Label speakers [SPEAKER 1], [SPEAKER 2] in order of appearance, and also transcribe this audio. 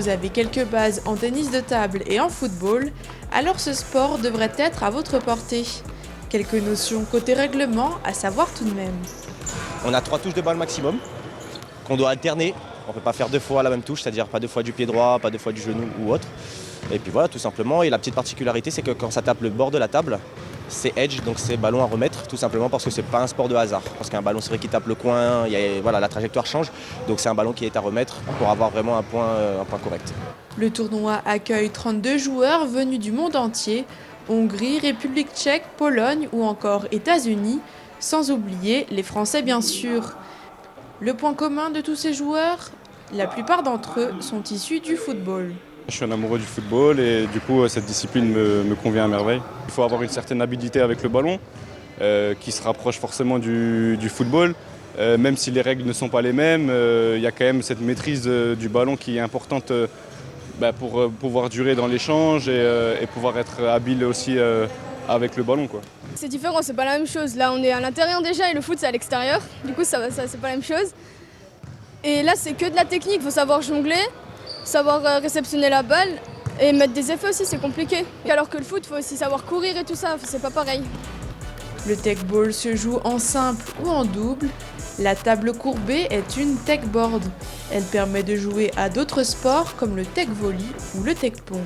[SPEAKER 1] vous avez quelques bases en tennis de table et en football, alors ce sport devrait être à votre portée. Quelques notions côté règlement à savoir tout de même.
[SPEAKER 2] On a 3 touches de balle maximum, qu'on doit alterner. On ne peut pas faire 2 fois la même touche, c'est-à-dire pas 2 fois du pied droit, pas 2 fois du genou ou autre. Et puis voilà, tout simplement. Et la petite particularité, c'est que quand ça tape le bord de la table, c'est edge, donc c'est ballon à remettre, tout simplement parce que c'est pas un sport de hasard. Parce qu'un ballon, c'est vrai qu'il tape le coin, voilà, la trajectoire change, donc c'est un ballon qui est à remettre pour avoir vraiment un point correct.
[SPEAKER 1] Le tournoi accueille 32 joueurs venus du monde entier, Hongrie, République tchèque, Pologne ou encore États-Unis, sans oublier les Français bien sûr. Le point commun de tous ces joueurs, la plupart d'entre eux sont issus du football.
[SPEAKER 3] Je suis un amoureux du football et du coup cette discipline me convient à merveille. Il faut avoir une certaine habilité avec le ballon qui se rapproche forcément du football. Même si les règles ne sont pas les mêmes, il y a quand même cette maîtrise du ballon qui est importante pour pouvoir durer dans l'échange et pouvoir être habile aussi avec le ballon, quoi.
[SPEAKER 4] C'est différent, c'est pas la même chose. Là on est à l'intérieur déjà et le foot c'est à l'extérieur. Du coup ça c'est pas la même chose. Et là c'est que de la technique, il faut savoir jongler, savoir réceptionner la balle et mettre des effets aussi, c'est compliqué. Alors que le foot, il faut aussi savoir courir et tout ça, c'est pas pareil.
[SPEAKER 1] Le tech ball se joue en simple ou en double. La table courbée est une tech board. Elle permet de jouer à d'autres sports comme le tech volley ou le tech pong.